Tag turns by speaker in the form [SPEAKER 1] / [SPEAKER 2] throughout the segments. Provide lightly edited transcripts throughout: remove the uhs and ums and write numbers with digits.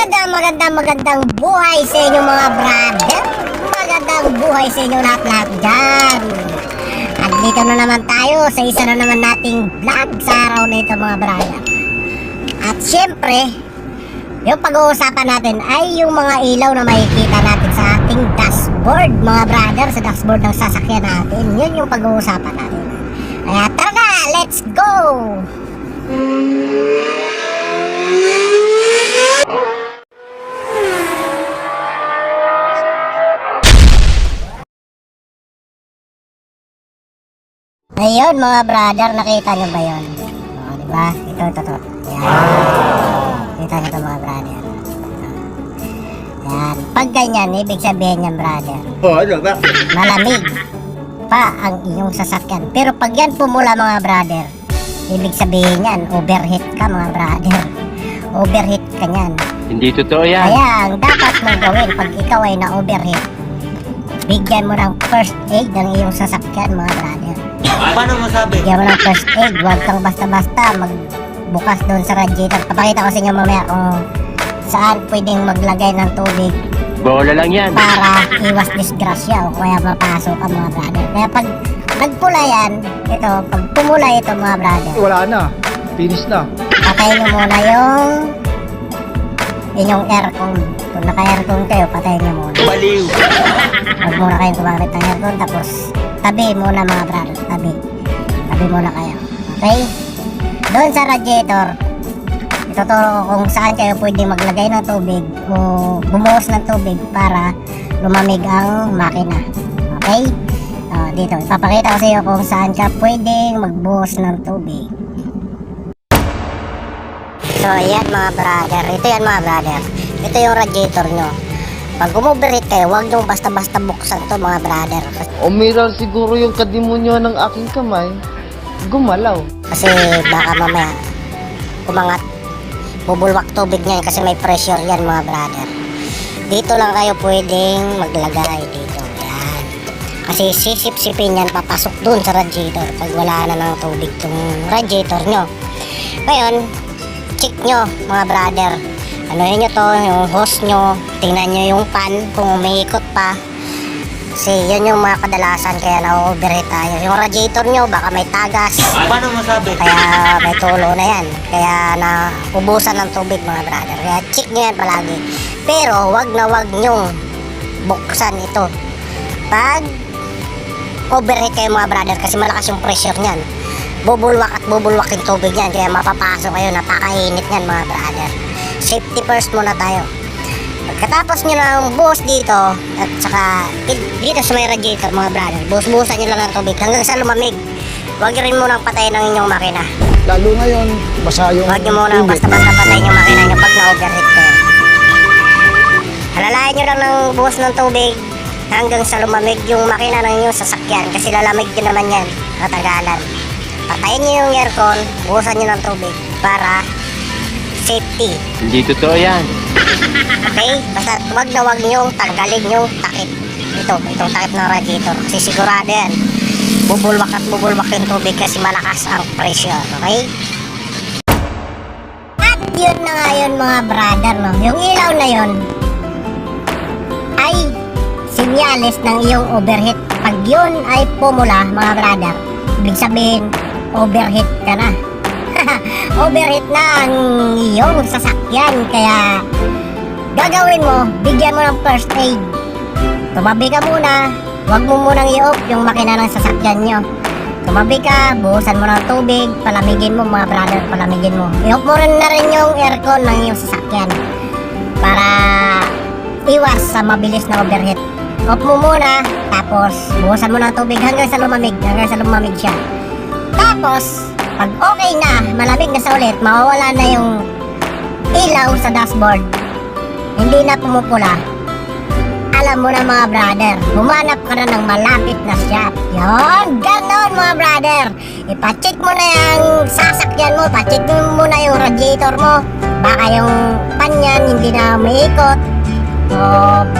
[SPEAKER 1] Magandang buhay sa inyo mga brother. Magandang buhay sa inyo lahat dyan. At dito na naman tayo sa isa na naman nating vlog sa araw na ito mga brother. At syempre, yung pag-uusapan natin ay yung mga ilaw na makikita natin sa ating dashboard mga brother. Sa dashboard ng sasakyan natin. Yun yung pag-uusapan natin. Kaya tara na, let's go! Ayun mga brother, nakita nyo ba yun? O, diba? Ito. Yan. Kita nyo ito mga brother. Yan. Pag ganyan, ibig sabihin yan brother, malamig pa ang iyong sasakyan. Pero pag yan pumula mga brother, ibig sabihin yan, overheat ka mga brother. Overheat ka yan.
[SPEAKER 2] Hindi totoo yan.
[SPEAKER 1] Kaya ang dapat mong gawin pag ikaw ay na-overheat, bigyan mo ng first aid ng iyong sasakyan mga brother.
[SPEAKER 3] Paano masabi?
[SPEAKER 1] Bigyan mo ng first aid. Huwag kang basta-basta magbukas doon sa radiator. Papakita ko sa inyo mamaya kung saan pwedeng maglagay ng tubig
[SPEAKER 2] Bola lang yan.
[SPEAKER 1] para iwas disgrasya o kaya mapasok ang mga brother. Kaya pag nagpula yan, ito, pag pumula ito mga brother,
[SPEAKER 4] Wala na. Finish na.
[SPEAKER 1] patayin nyo muna yung inyong aircon. Kung naka-aircon kayo, patayin nyo muna.
[SPEAKER 3] Baliw.
[SPEAKER 1] Huwag muna kayong gumamit ng aircon, tapos tabi muna mga brother, tabi muna kayo, okay? Doon sa radiator, ituturo ko kung saan kayo pwedeng maglagay ng tubig o bumuhos ng tubig para lumamig ang makina, okay? Dito, ipapakita ko sa iyo kung saan ka pwedeng magbuhos ng tubig. So yan mga brother, ito yung radiator nyo. Pag umuberit kayo, huwag nyo basta-basta buksan to mga brother.
[SPEAKER 5] Umiral siguro yung kadimonyo ng aking kamay. Gumalaw.
[SPEAKER 1] Kasi baka mamaya umangat, bubulwak tubig niyan kasi may pressure yan mga brother. Dito lang kayo pwedeng maglagay dito. Yan. Kasi sisip-sipin yan papasok dun sa radiator pag wala na ng tubig tong radiator nyo. Ngayon, check nyo mga brother. Anuhin nyo to, yung hose nyo, tingnan nyo yung pan kung umiikot pa. Kasi yun yung mga kadalasan kaya na-overheat tayo. Yung radiator nyo baka may tagas,
[SPEAKER 3] Paano masabi?
[SPEAKER 1] kaya may tulo na yan. Kaya naubusan ng tubig mga brother. Kaya check nyo yan palagi. Pero wag nyong buksan ito pag overheat kayo mga brother, kasi malakas yung pressure nyan. Bubulwak yung tubig yan, kaya mapapasok kayo, napakainit nyan mga brother. Safety first muna tayo. Pagkatapos nyo ng buhos dito at saka dito sa may radiator mga brother, buhos-buhosan nyo lang ng tubig hanggang sa lumamig. Huwag rin munang patayin ng inyong makina.
[SPEAKER 4] Lalo ngayon, basa yung
[SPEAKER 1] Huwag nyo munang
[SPEAKER 4] tubig.
[SPEAKER 1] basta-basta patayin yung makina nyo pag na-overheat kayo. Halalayan nyo lang ng buhos ng tubig hanggang sa lumamig yung makina ng inyong sasakyan, kasi lalamig din naman yan katagalan. Patayin nyo yung aircon, buhusan nyo ng tubig para safety.
[SPEAKER 2] Hindi totoo yan.
[SPEAKER 1] Okay? Basta wag nyo tanggalin yung takip. Itong takip ng radiator. Kasi sigurado yan, bubulwak yung tubig kasi malakas ang pressure. Okay? At yun na nga yun mga brother, no? Yung ilaw na yun ay sinyalis ng iyong overheat. Pag yun ay pumula mga brother, ibig sabihin overheat ka na. Overheat na ang iyong sasakyan. Kaya gagawin mo, bigyan mo ng first aid. Tumabi ka muna. Huwag mo munang i-off yung makina ng sasakyan nyo. Tumabi ka, buhusan mo ng tubig, palamigin mo mga brother, palamigin mo. I-off mo rin na rin yung aircon ng iyong sasakyan para iwas sa mabilis na overheat. Off mo muna, tapos buhusan mo ng tubig hanggang sa lumamig siya. Tapos pag okay na, malamig na sa ulit, mawawala na yung ilaw sa dashboard, hindi na pumupula, alam mo na mga brother, humanap ka na ng malapit na shop. Yun, ganon mga brother. Ipacheck mo na yung sasakyan mo, pacheck mo muna yung radiator mo. Baka yung pan yan hindi na umiikot, o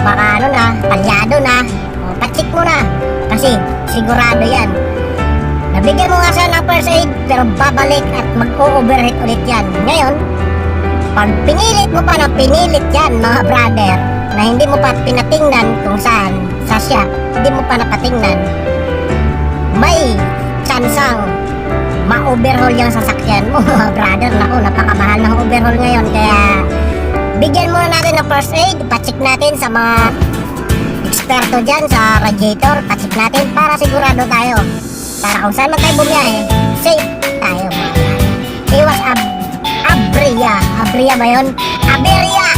[SPEAKER 1] baka palyado na. O, pacheck mo na, kasi sigurado yan. Nabigyan mo nga siya ng first aid, pero babalik at mag-o-overheat ulit yan. Ngayon, Pag pinilit mo pa ng pinilit yan, mga brother, na hindi mo pa pinatingnan kung saan, sasya, hindi mo pa napatingnan, may tsansang ma-overhaul yung sasakyan mo, mga brother. Naku, napakamahal ng overhaul ngayon, kaya bigyan muna natin ng first aid, pacheck natin sa mga eksperto dyan sa radiator, pacheck natin para sigurado tayo, para kung saan man tayo bumiyahe, safe tayo, mga brother. Iwas aberya ba yun? Aberya!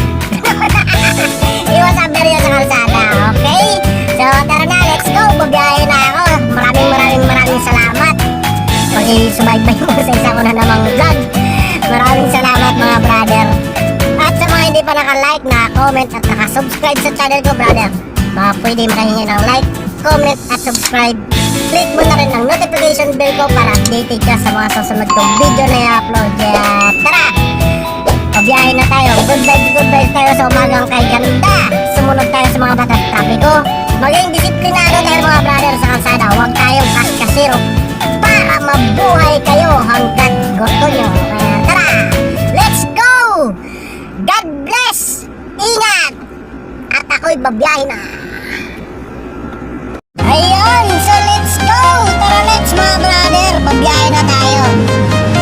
[SPEAKER 1] Iwas aberya sa kalsada, okay? So tara na, let's go, babiyahe na ako. Maraming salamat pag-subaybay mo sa isa ko na namang vlog. Maraming salamat, mga brother. At sa mga hindi pa naka-like, na-comment at naka-subscribe sa channel ko, brother, baka pwede makahingi ng like, comment at subscribe. Click mo na rin ang notification bell ko para updated ka sa mga susunod kong video na i-upload. Tara! Pabiyahe na tayo. Good vibes tayo sa umagang kay ganda. Sumunod tayo sa mga batas trapiko. Maging disiplinado tayo, mga brother, sa kalsada. Huwag tayong kaskasiro para mabuhay kayo hanggat gusto nyo. Tara! Let's go! God bless! Ingat! At ako'y babiyahe na. Ayun! So let's go! Tara, let's, mga brother! Babiyahe na tayo.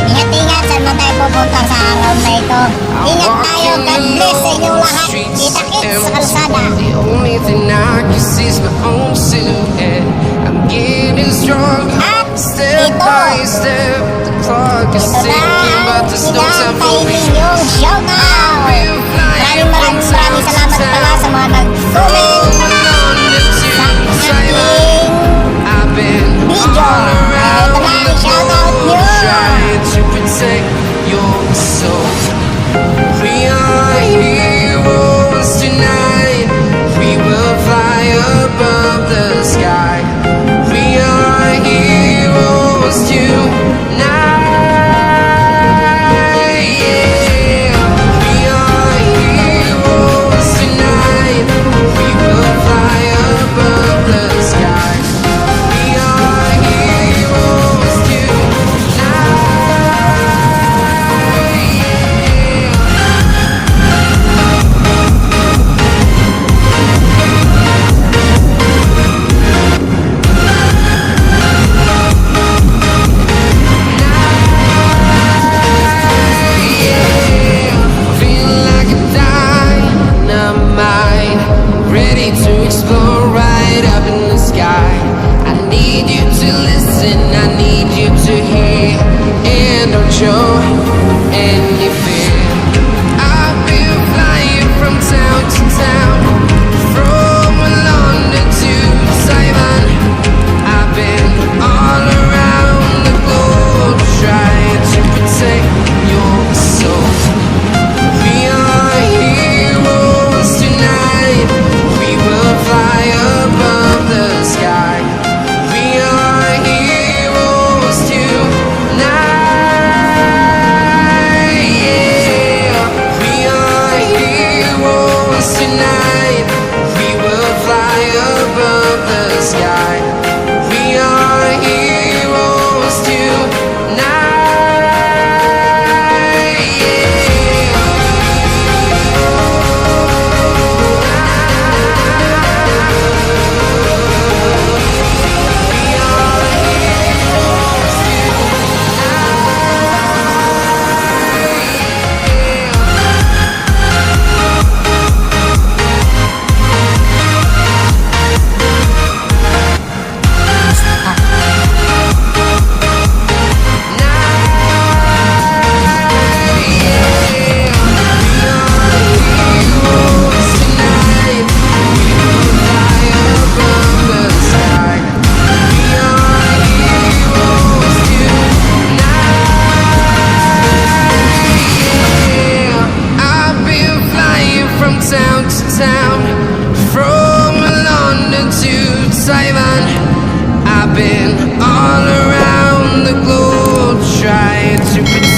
[SPEAKER 1] Ingat-ingat saan man tayo pupunta sa araw na ito. Ingat tayo. God bless sa inyong lahat. Kita-kits sa kalsada.
[SPEAKER 6] The only thing I can see is my own silhouette. I'm getting stronger,
[SPEAKER 1] At
[SPEAKER 6] step
[SPEAKER 1] ito,
[SPEAKER 6] by step. The clock is
[SPEAKER 1] ito
[SPEAKER 6] ticking,
[SPEAKER 1] na
[SPEAKER 6] but there's no time for
[SPEAKER 1] pinapay
[SPEAKER 6] me.
[SPEAKER 1] ninyong shout out. Maraming salamat pala sa mga nag-comment sa aking
[SPEAKER 6] I've been
[SPEAKER 1] video.
[SPEAKER 6] all around
[SPEAKER 1] Ito na
[SPEAKER 6] the
[SPEAKER 1] ang shout out
[SPEAKER 6] globe,
[SPEAKER 1] nyo.
[SPEAKER 6] trying to protect your soul. We are heroes tonight. We will fly above the sky. We are heroes tonight. Yeah. We are heroes tonight. We will fly above the sky. We are heroes tonight. Feel like a dynamite, ready to explore right up in the sky. I need you to listen, I need you to hear, and don't show any fear. I've been flying from town to town, from London to Taiwan. I've been all around the globe, trying to protect your soul. We are heroes tonight. We will fly above the sky. We are heroes tonight. Yeah. We are heroes tonight. We will fly above the sky. We are heroes tonight. I've been flying from town to town, from London to Taiwan. I've been all around the globe, trying to protect